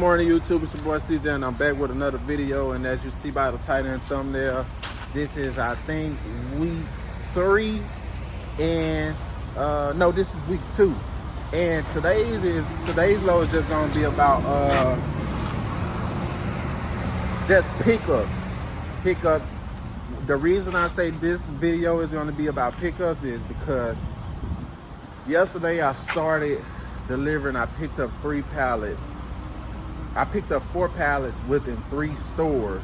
morning, YouTube. It's your boy CJ, and I'm back with another video. And as you see by the title and thumbnail, this is, I think, week 3, and no, this is week 2. And today's load is just gonna be about just pickups. The reason I say this video is gonna be about pickups is because yesterday I started delivering. I picked up 3 pallets. I picked up 4 pallets within 3 stores,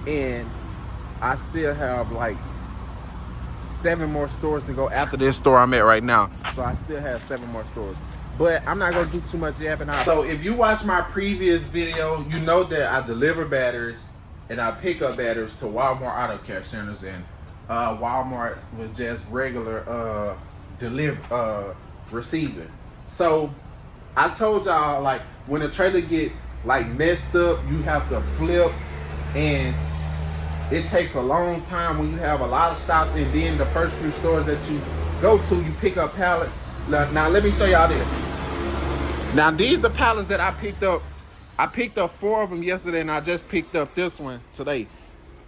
and I still have like 7 more stores to go after this store I'm at right now. So I still have 7 more stores, but I'm not gonna do too much yapping out. So if you watch my previous video, you know that I deliver batteries and I pick up batteries to Walmart Auto Care Centers, and Walmart was just regular receiving. So I told y'all, like, when a trailer get like messed up, you have to flip, and it takes a long time when you have a lot of stops, and then the first few stores that you go to, you pick up pallets. Now let me show y'all this. Now these the pallets that I picked up. I picked up 4 of them yesterday, and I just picked up this one today.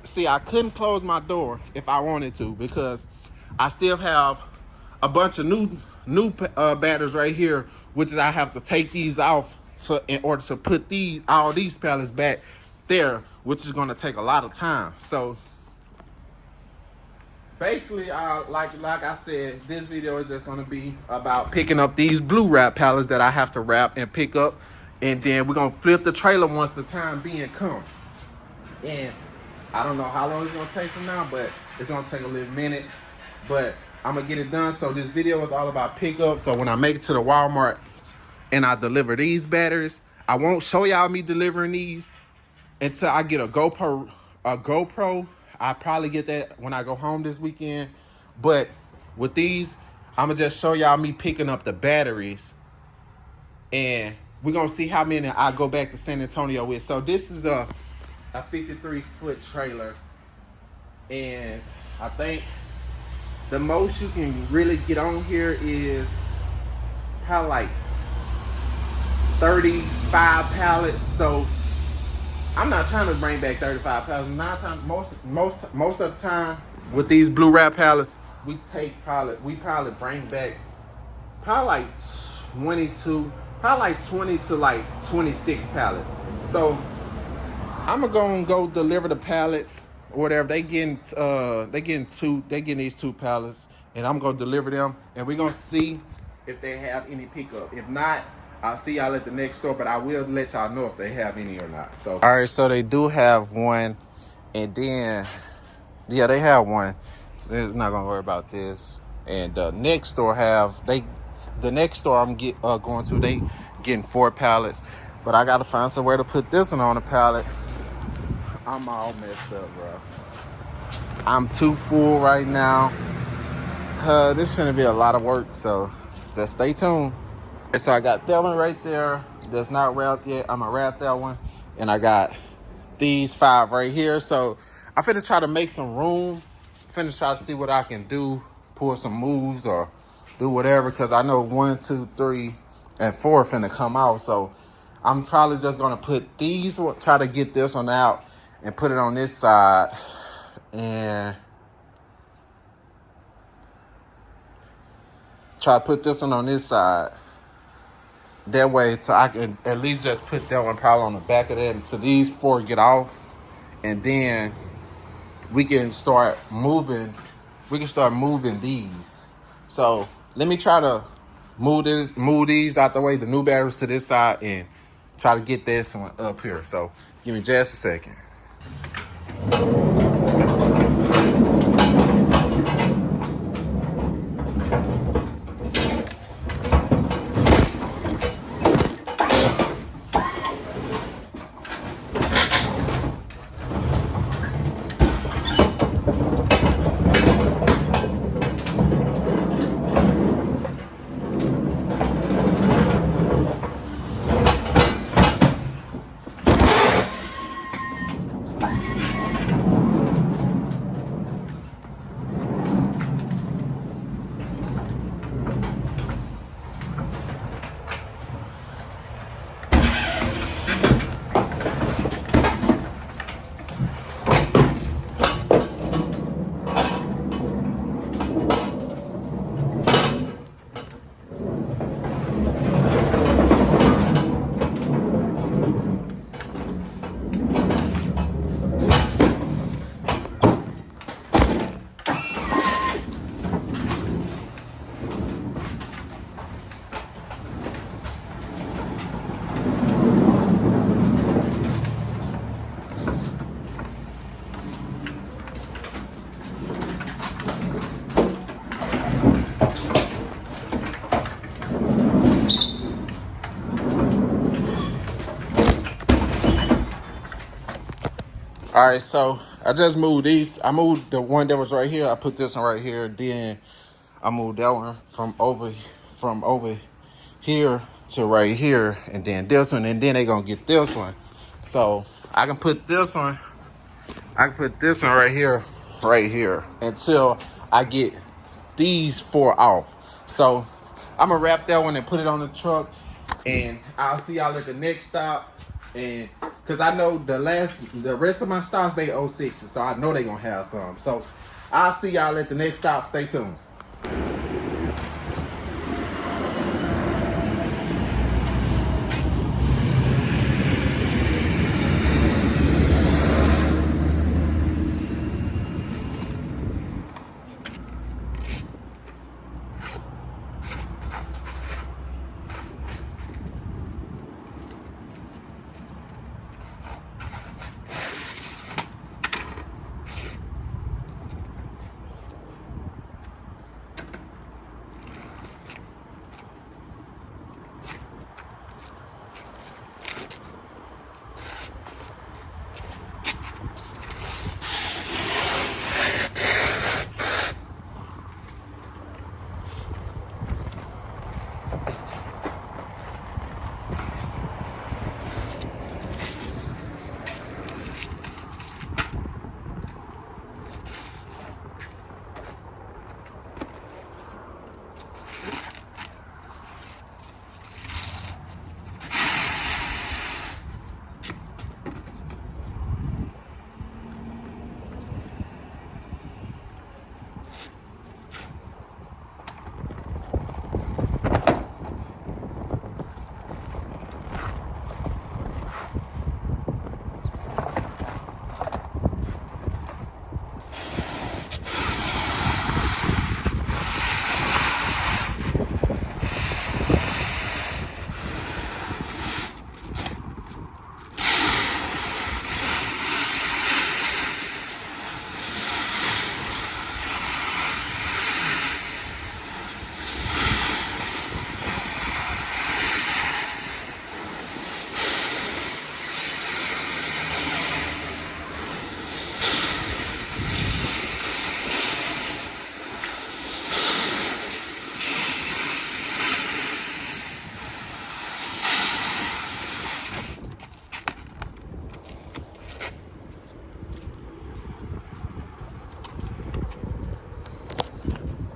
See, I couldn't close my door if I wanted to because I still have a bunch of new batteries right here, which is I have to take these off in order to put all these pallets back there, which is going to take a lot of time. So basically, like I said, this video is just going to be about picking up these blue wrap pallets that I have to wrap and pick up, and then we're going to flip the trailer once the time being comes. And I don't know how long it's going to take from now, but it's going to take a little minute, but I'm going to get it done. So this video is all about pickup. So when I make it to the Walmart and I deliver these batteries, I won't show y'all me delivering these until I get a GoPro. I probably get that when I go home this weekend. But with these, I'm gonna just show y'all me picking up the batteries, and we're gonna see how many I go back to San Antonio with. So this is a 53-foot trailer, and I think the most you can really get on here is probably like 35 pallets. So I'm not trying to bring back 35 pallets. Most of the time with these blue wrap pallets, we probably bring back probably like 20 to like 26 pallets. So I'm gonna go deliver the pallets or whatever. They getting these 2 pallets, and I'm gonna deliver them, and we're gonna see if they have any pickup. If not, I'll see y'all at the next store, but I will let y'all know if they have any or not. So, all right, so they do have one, and then, yeah, they have one. They're not gonna worry about this. And the next store the next store I'm going to, they getting 4 pallets, but I gotta find somewhere to put this one on a pallet. I'm all messed up, bro. I'm too full right now. This is gonna be a lot of work, so just stay tuned. So I got that one right there that's not wrapped yet. I'm gonna wrap that one, and I got these 5 right here. So I'm finna try to make some room. Finna try to see what I can do, pull some moves or do whatever, because I know 1, 2, 3, and 4 finna come out. So I'm probably just gonna put these, try to get this one out and put it on this side, and try to put this one on this side. That way, so I can at least just put that one probably on the back of that until these 4 get off, and then we can start moving. We can start moving these. So let me try to move these out the way, the new batteries to this side, and try to get this one up here. So give me just a second. All right, so I just moved these. I moved the one that was right here. I put this one right here. Then I moved that one from over here to right here, and then this one, and then they gonna get this one. So I can put this one. I can put this one right here, until I get these 4 off. So I'm gonna wrap that one and put it on the truck, and I'll see y'all at the next stop. And because I know the rest of my stops, they 06s, so I know they gonna have some. So I'll see y'all at the next stop. Stay tuned.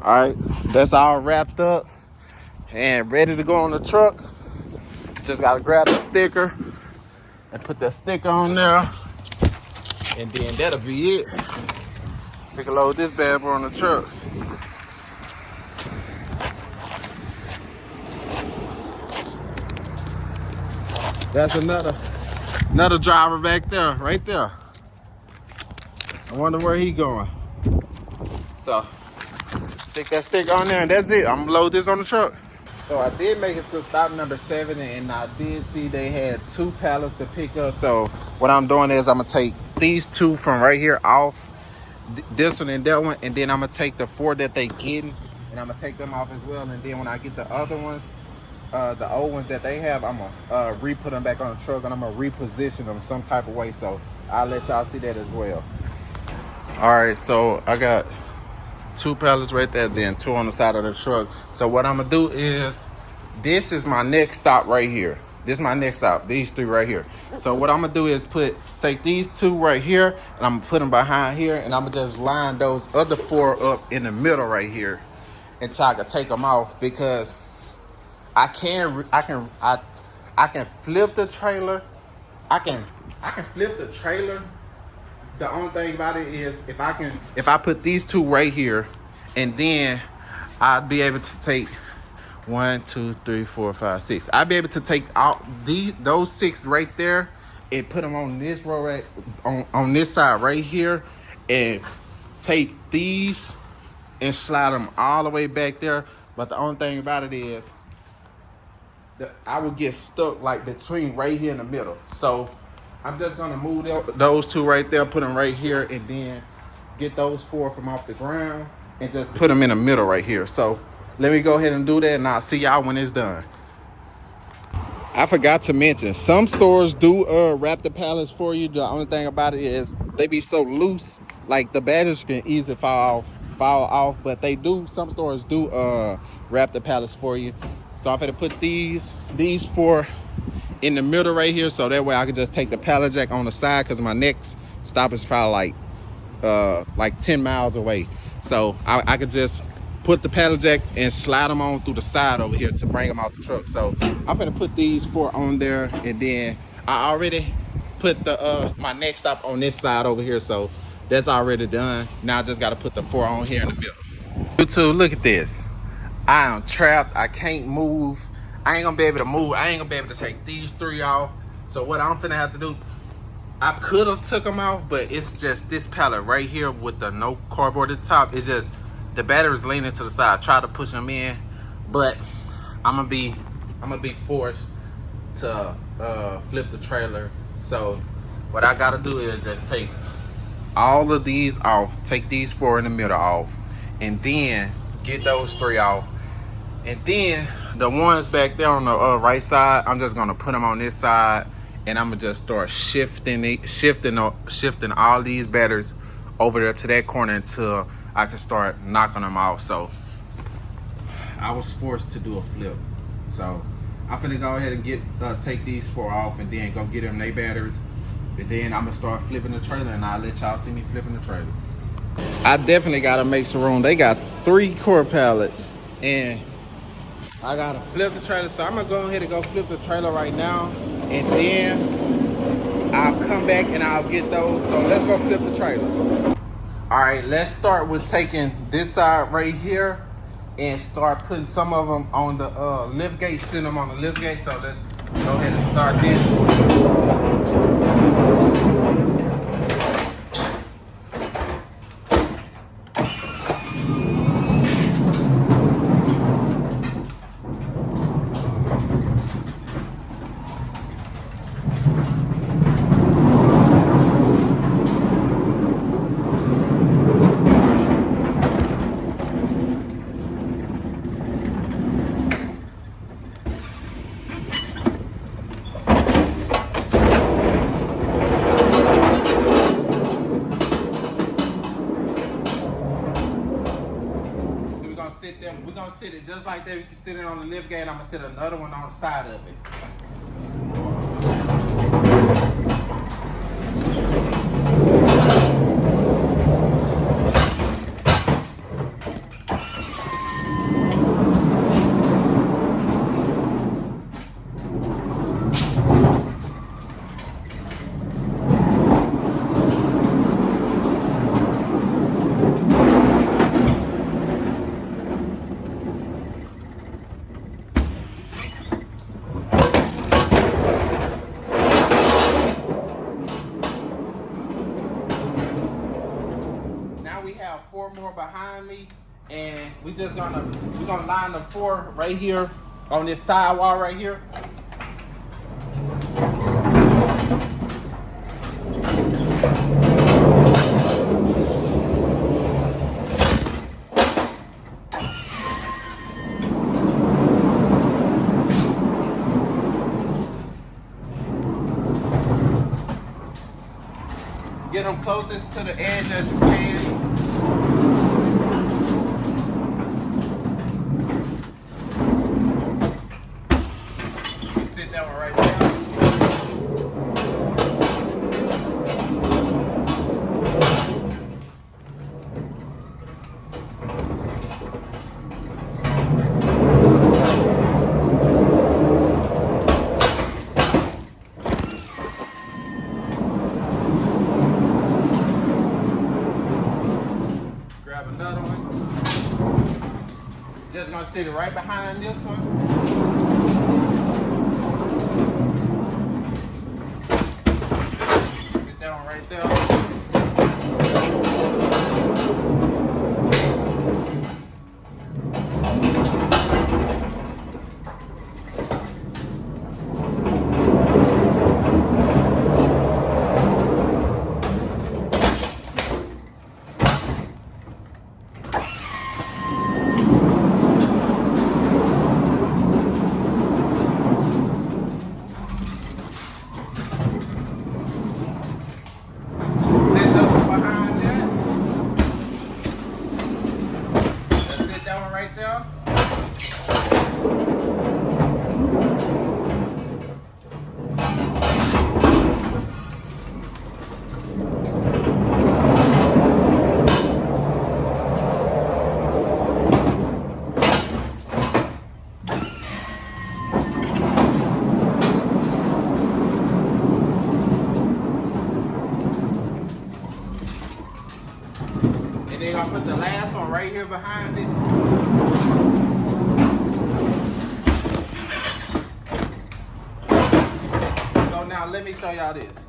All right, that's all wrapped up and ready to go on the truck. Just gotta grab the sticker and put that sticker on there, and then that'll be it. We can load this bad boy on the truck. That's another driver back there, right there. I wonder where he going. So stick that sticker on there, and that's it. I'm gonna load this on the truck. So I did make it to stop number 7, and I did see they had 2 pallets to pick up. So what I'm doing is I'm gonna take these 2 from right here off, this one and that one, and then I'm gonna take the 4 that they getting, and I'm gonna take them off as well. And then when I get the other ones, the old ones that they have, I'm gonna re-put them back on the truck, and I'm gonna reposition them some type of way. So I'll let y'all see that as well. All right, so I got 2 pallets right there, then 2 on the side of the truck. So what I'm gonna do is, this is my next stop right here. This is my next stop, these 3 right here. So what I'm gonna do is take these 2 right here, and I'm gonna put them behind here, and I'm gonna just line those other 4 up in the middle right here until I can take them off, because I can flip the trailer. I can flip the trailer. The only thing about it is, if I put these 2 right here, and then I'd be able to take 1, 2, 3, 4, 5, 6. I'd be able to take out those 6 right there and put them on this row right on this side right here, and take these and slide them all the way back there. But the only thing about it is that I would get stuck like between right here in the middle. So I'm just gonna move those 2 right there, put them right here, and then get those 4 from off the ground and just put them in the middle right here. So let me go ahead and do that, and I'll see y'all when it's done. I forgot to mention, some stores do wrap the pallets for you. The only thing about it is they be so loose, like the batteries can easily fall off. But they do, some stores do wrap the pallets for you. So I'm gonna put these four in the middle right here, so that way I can just take the pallet jack on the side, because my next stop is probably like 10 miles away. So I could just put the pallet jack and slide them on through the side over here to bring them out the truck. So I'm gonna put these four on there, and then I already put the my next stop on this side over here, so that's already done. Now I just got to put the four on here in the middle. YouTube, look at this. I am trapped. I can't move. I ain't gonna be able to move. I ain't gonna be able to take these three off. So what I'm finna have to do, I could have took them off, but it's just this pallet right here with the no cardboard at the top. It's just the battery's leaning to the side. I try to push them in, but I'm gonna be forced to flip the trailer. So what I gotta do is just take all of these off, take these four in the middle off, and then get those three off. And then the ones back there on the right side, I'm just gonna put them on this side, and I'm gonna just start shifting all these batteries over there to that corner until I can start knocking them off. So I was forced to do a flip. So I'm gonna go ahead and take these four off, and then go get them their batteries. And then I'm gonna start flipping the trailer, and I'll let y'all see me flipping the trailer. I definitely gotta make some room. They got 3 core pallets, and I gotta flip the trailer. So I'm gonna go ahead and go flip the trailer right now, and then I'll come back and I'll get those. So let's go flip the trailer. All right, let's start with taking this side right here and start putting some of them on the lift gate, send them on the lift gate. So let's go ahead and start this. We're gonna sit it just like that. We can sit it on the lift gate. I'm gonna sit another one on the side of it. We have 4 more behind me, and we're gonna line the 4 right here on this side wall right here. Get them closest to the edge as you can. Sit that one right there. Grab another one. Just gonna sit it right behind this one. Right there. put the last one right here behind it. So now let me show y'all this.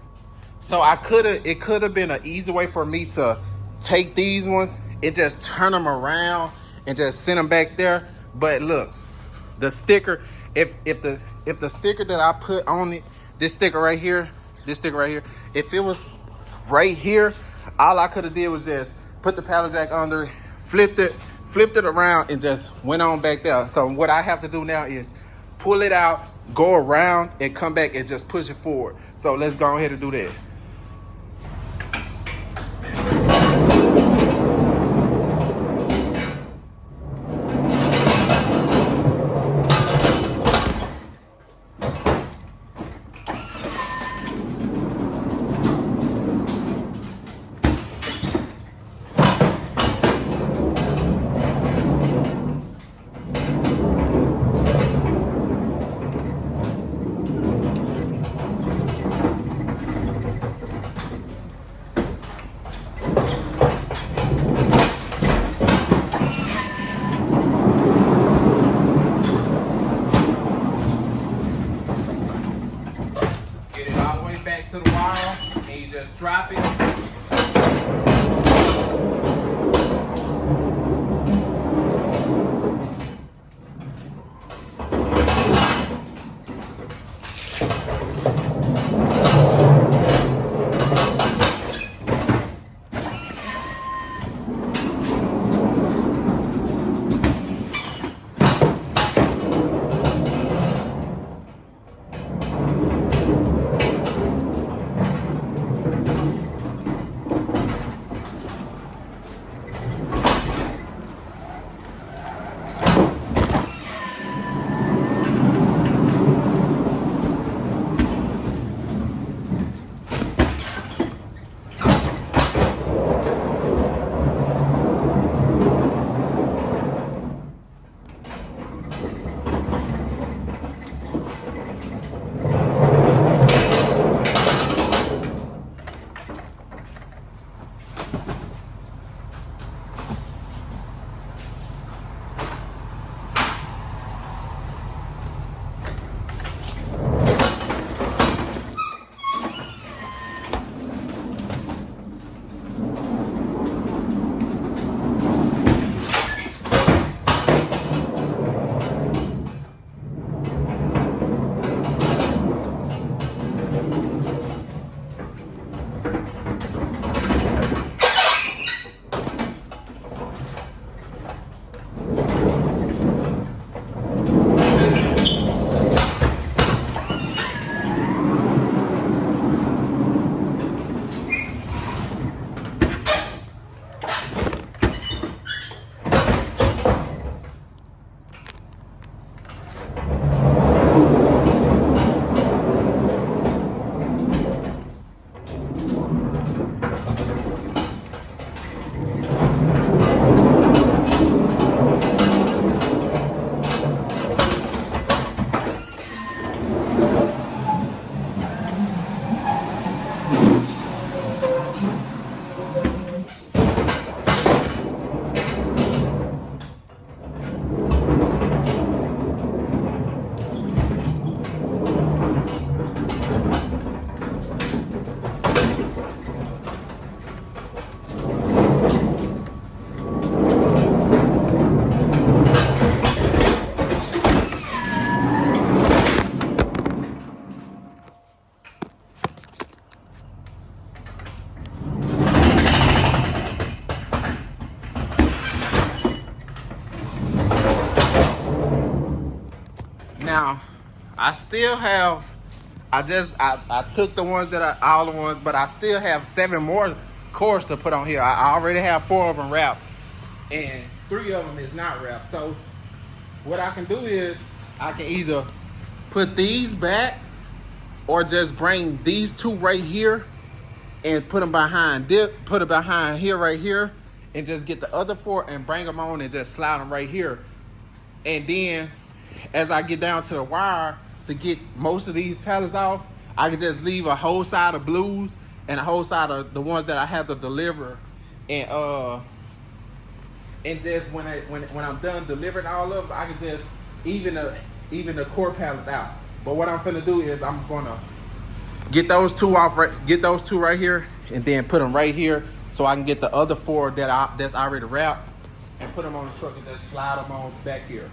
So it could have been an easy way for me to take these ones and just turn them around and just send them back there. But look, the sticker, if the sticker that I put on it, this sticker right here, if it was right here, all I could have did was just put the pallet jack under it, flipped it around, and just went on back there. So what I have to do now is pull it out, go around, and come back and just push it forward. So let's go ahead and do that. To the wire, and you just drop it. Now, I still have, I took the ones all the ones, but I still have 7 more cores to put on here. I already have 4 of them wrapped, and 3 of them is not wrapped. So what I can do is, I can either put these back, or just bring these 2 right here, and put them behind, put it behind here, right here, and just get the other 4 and bring them on and just slide them right here. And then, as I get down to the wire to get most of these pallets off, I can just leave a whole side of blues and a whole side of the ones that I have to deliver, and and just when I'm done delivering all of them, I can just even the core pallets out. But what I'm finna do is I'm gonna get those two off right, get those two right here, and then put them right here so I can get the other four that's already wrapped and put them on the truck and just slide them on back here.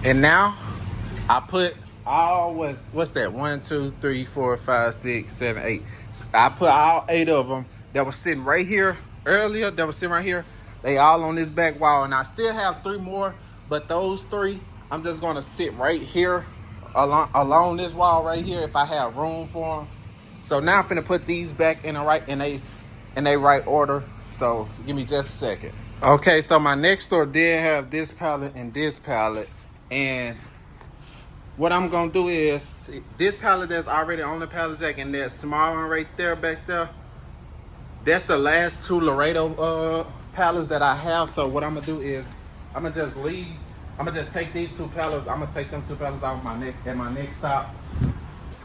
And now I put all what's that? 1, 2, 3, 4, 5, 6, 7, 8. I put all 8 of them that was sitting right here earlier. That was sitting right here. They all on this back wall, and I still have 3 more. But those 3, I'm just gonna sit right here along this wall right here if I have room for them. So now I'm finna put these back in a right order. So give me just a second. Okay, so my next store did have this pallet and this pallet, and what I'm gonna do is this pallet that's already on the pallet jack and that small one right there back there, that's the last 2 Laredo pallets that I have. So what I'm gonna do is I'm gonna just take these 2 pallets. I'm gonna take them 2 pallets out of my next stop.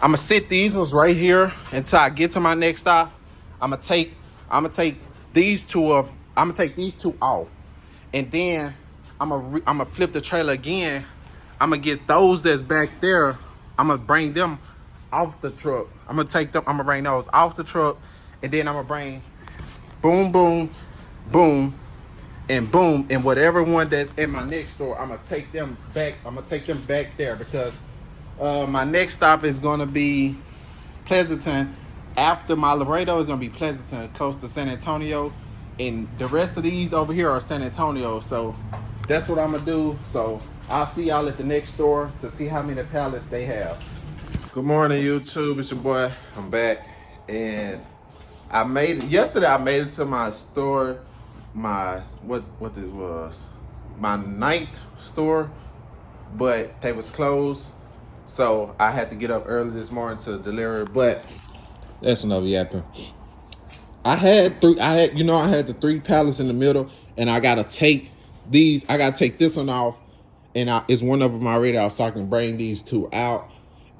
I'm gonna sit these ones right here until I get to my next stop. I'm gonna take these 2 off. I'm gonna take these 2 off, and then I'm gonna flip the trailer again. I'm gonna get those that's back there. I'm gonna bring them off the truck. I'm gonna bring those off the truck, and then I'm gonna bring boom, boom, boom, and boom, and whatever one that's in my next store, I'm gonna take them back. I'm gonna take them back there because my next stop is gonna be Pleasanton. After my Laredo is gonna be Pleasanton, close to San Antonio, and the rest of these over here are San Antonio. So that's what I'm gonna do. So I'll see y'all at the next store to see how many pallets they have. Good morning, YouTube. It's your boy. I'm back, and I made it yesterday. I made it to my store, my what this was, my 9th store, but they was closed, so I had to get up early this morning to deliver. But that's enough yapping. I had the 3 pallets in the middle, and I gotta take this one off, and it's one of them already. I was talking to bring these 2 out,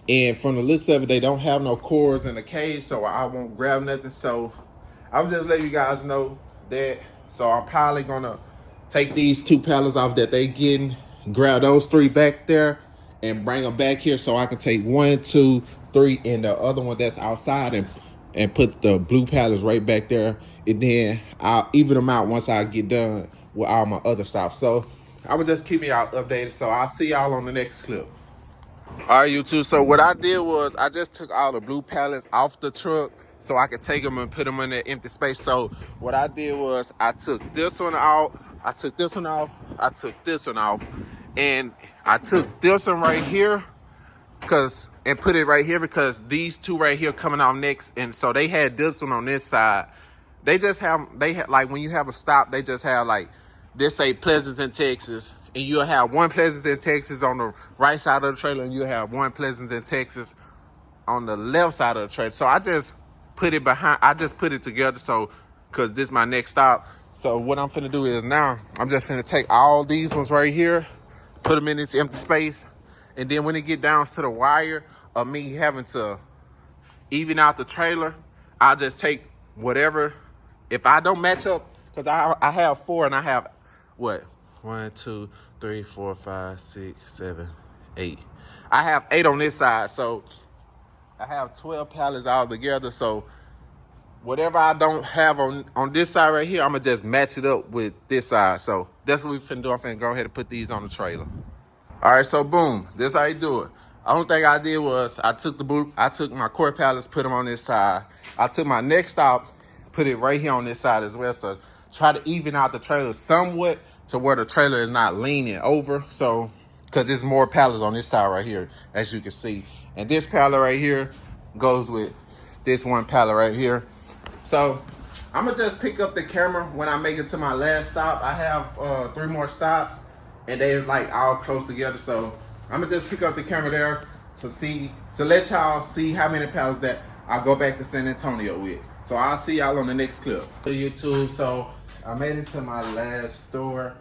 and from the looks of it, they don't have no cords in the cage, so I won't grab nothing. So I'm just letting you guys know that. So I'm probably gonna take these 2 pallets off that they getting, grab those 3 back there, and bring them back here so I can take 1, 2, 3, and the other one that's outside, and put the blue pallets right back there, and then I'll even them out once I get done with all my other stuff. So I will just keep y'all updated. So I'll see y'all on the next clip. All right, YouTube. So what I did was I just took all the blue pallets off the truck so I could take them and put them in that empty space. So what I did was I took this one out, I took this one off, I took this one off, and I took this one right here and put it right here because these 2 right here coming out next, and so they had this one on this side. They had like when you have a stop, they just have like this say Pleasanton, Texas, and you'll have one Pleasanton, Texas on the right side of the trailer, and you'll have one Pleasanton, Texas on the left side of the trailer. So I just put it together so because this is my next stop. So what I'm finna do is now I'm just finna take all these ones right here, put them in this empty space, and then when it get down to the wire of me having to even out the trailer, I'll just take whatever. If I don't match up, because I have 4 and I have what? 1, 2, 3, 4, 5, 6, 7, 8. I have 8 on this side, so I have 12 pallets all together. So whatever I don't have on this side right here, I'm gonna just match it up with this side. So that's what we finna do. I'm finna go ahead and put these on the trailer. All right, so boom, this how you do it. Only thing I did was I took my core pallets, put them on this side. I took my next stop, put it right here on this side as well to try to even out the trailer somewhat to where the trailer is not leaning over. So, because there's more pallets on this side right here, as you can see. And this pallet right here goes with this one pallet right here. So I'm gonna just pick up the camera when I make it to my last stop. I have 3 more stops, and they're like all close together. So I'm gonna just pick up the camera there to let y'all see how many pallets that I'll go back to San Antonio with. So I'll see y'all on the next clip. To YouTube, so I made it to my last store,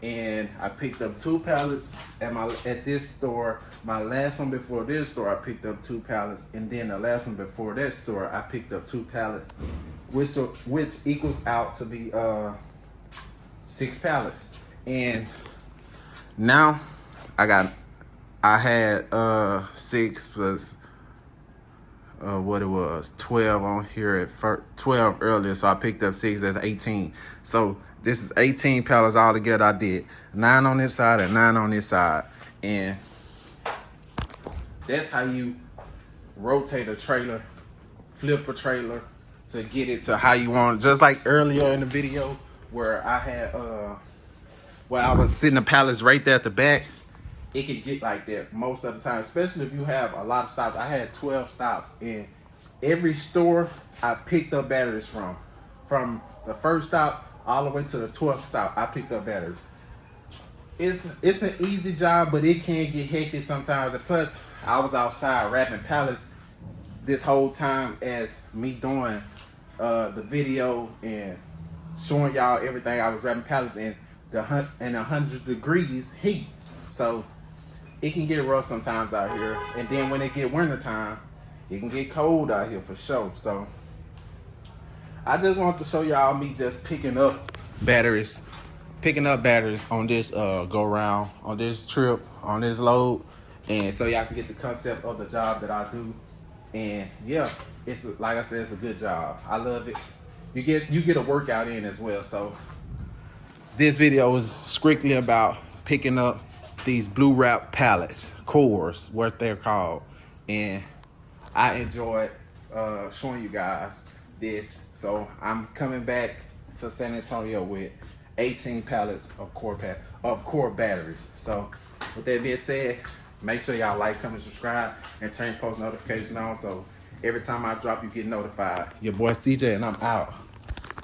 and I picked up 2 pallets at this store. My last one before this store, I picked up 2 pallets, and then the last one before that store, I picked up 2 pallets, which equals out to be 6 pallets. And now I had 6 plus what it was 12 on here at first, 12 earlier, so I picked up 6. That's 18. So this is 18 pallets all together. I did 9 on this side and 9 on this side, And that's how you rotate a trailer, flip a trailer to get it to how you want. Just like earlier in the video where I had where I was sitting the pallets right there at the back, it could get like that most of the time, especially if you have a lot of stops. I had 12 stops in every store I picked up batteries from. From the first stop all the way to the 12th stop, I picked up batteries. It's an easy job, but it can get hectic sometimes. And plus, I was outside wrapping pallets this whole time as me doing the video and showing y'all everything. I was wrapping pallets in the 100 degrees heat, so it can get rough sometimes out here. And then when it get winter time, it can get cold out here for sure. So I just want to show y'all me just picking up batteries on this go round, on this trip, on this load, and so y'all can get the concept of the job that I do. And yeah, it's like I said, it's a good job. I love it. You get a workout in as well. So this video is strictly about picking up these blue wrap pallets, cores, what they're called, and I enjoyed showing you guys this. So I'm coming back to San Antonio with 18 pallets of core batteries. So with that being said, make sure y'all like, comment, subscribe, and turn post notification on so every time I drop you get notified. Your boy CJ, and I'm out.